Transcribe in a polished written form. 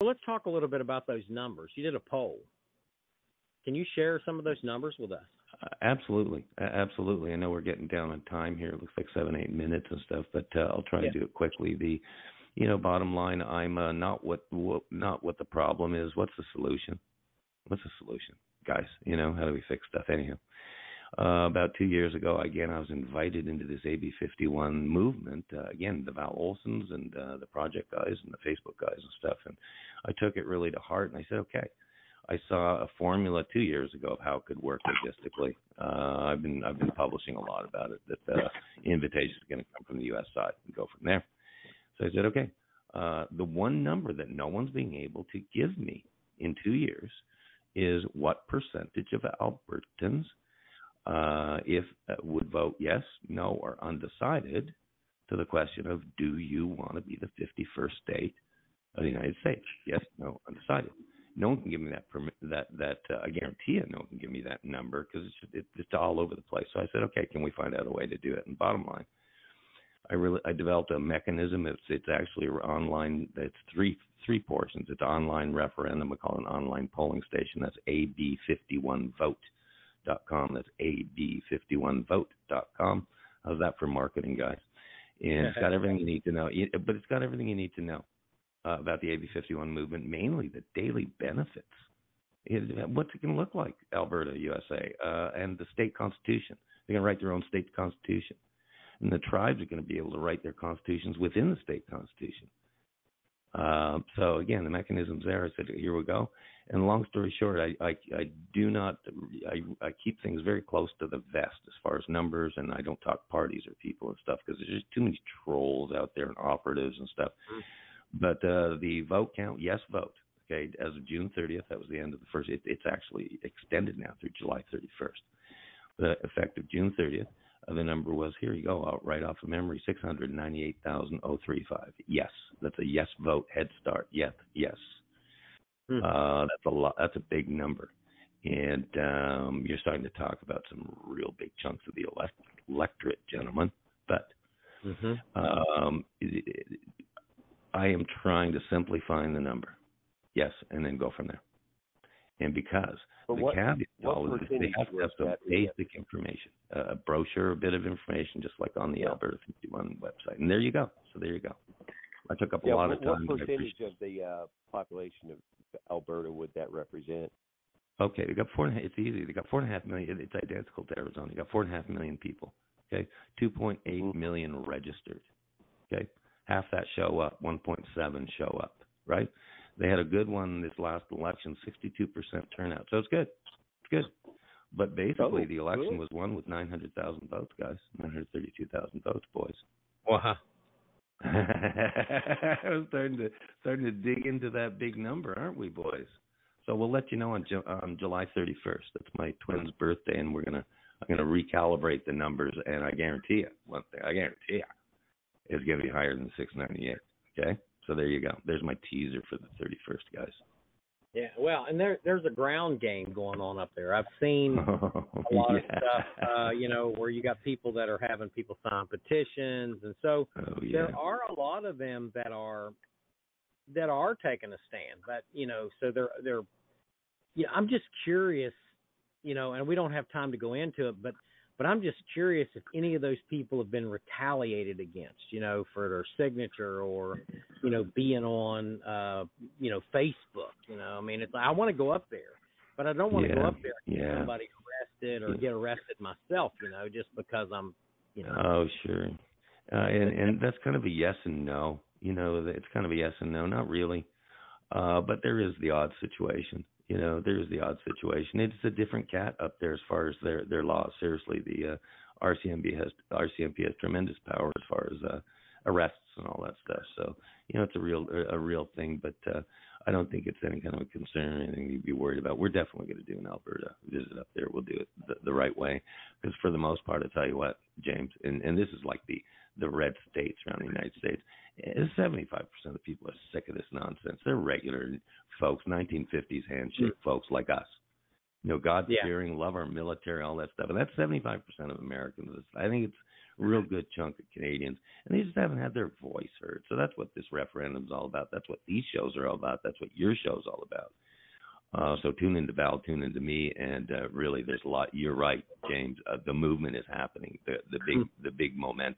So let's talk a little bit about those numbers. You did a poll. Can you share some of those numbers with us? Absolutely. Absolutely. I know we're getting down on time here. It looks like 7-8 minutes and stuff, but I'll try to do it quickly. Bottom line, I'm not what the problem is. What's the solution? What's the solution, guys? How do we fix stuff? Anyhow, about 2 years ago, again, I was invited into this AB 51 movement. Again, the Val Olsons and the project guys and the Facebook guys and stuff. And I took it really to heart, and I said, okay. I saw a formula 2 years ago of how it could work logistically. I've been publishing a lot about it. That the invitation is going to come from the U.S. side and go from there. So I said, okay. The one number that no one's being able to give me in 2 years is what percentage of Albertans would vote yes, no, or undecided to the question of, do you want to be the 51st state of the United States? Yes, no, undecided. No one can give me that. I guarantee you, no one can give me that number because it's all over the place. So I said, okay, can we find out a way to do it? And bottom line, I developed a mechanism. It's actually online. It's three portions. It's online referendum. We call it an online polling station. That's ab51vote.com. That's ab51vote.com. How's that for marketing, guys? And it's got everything you need to know. But it's got everything you need to know about the AB 51 movement, mainly the daily benefits. What's it going to look like, Alberta, USA, and the state constitution. They're going to write their own state constitution. And the tribes are going to be able to write their constitutions within the state constitution. So, again, the mechanism's there. I said, here we go. And long story short, I keep things very close to the vest as far as numbers, and I don't talk parties or people and stuff because there's just too many trolls out there and operatives and stuff. But the vote count, yes vote, okay, as of June 30th, that was the end of the first. It's actually extended now through July 31st. The effective June 30th, the number was, here you go, right off of memory, 698,035. Yes, that's a yes vote, head start, yes. That's a lot. That's a big number. And you're starting to talk about some real big chunks of the electorate, gentlemen. But I am trying to simply find the number. Yes, and then go from there. And because the caveat is they have to have some basic information, a brochure, a bit of information, just like on the Alberta 51 website. And there you go. So there you go. I took up a lot of time. What percentage of the population of Alberta would that represent? Okay, they got 4.5. It's easy. They got 4.5 million. It's identical to Arizona. You got 4.5 million people. Okay, 2.8 million registered. Okay, half that show up. 1.7 show up. Right. They had a good one this last election, 62% turnout. So it's good. It's good. But basically, the election was won with 900,000 votes, guys. 932,000 votes, boys. Wow. I was starting to dig into that big number, aren't we, boys? So we'll let you know on July 31st. That's my twin's birthday, and I'm gonna recalibrate the numbers. And I guarantee you one thing. It's gonna be higher than 698. Okay. So there you go. There's my teaser for the 31st, guys. Yeah, well, and there's a ground game going on up there. I've seen a lot of stuff, where you got people that are having people sign petitions, and so there are a lot of them that are taking a stand. But so they're. Yeah, I'm just curious, and we don't have time to go into it, but I'm just curious if any of those people have been retaliated against, for their signature or, being on, Facebook. I mean, it's I want to go up there, but I don't want to go up there and get somebody arrested or get arrested myself, just because I'm, Oh, sure. And that's kind of a yes and no. It's kind of a yes and no, not really. But there is the odd situation. There's the odd situation. It's a different cat up there as far as their laws. Seriously, the RCMP has tremendous power as far as arrests and all that stuff. So it's a real thing. But I don't think it's any kind of a concern or anything to be worried about. We're definitely going to do an Alberta visit up there. We'll do it the right way because for the most part, I tell you what, James, and this is like the red states around the United States. 75% of the people are sick of this nonsense. They're regular folks, 1950s handshake folks like us. God-fearing, love our military, all that stuff. And that's 75% of Americans. I think it's real good chunk of Canadians, and they just haven't had their voice heard. So that's what this referendum's all about. That's what these shows are all about. That's what your show's all about. So tune into Val, tune into me, and really, there's a lot. You're right, James. The movement is happening. The big momentum.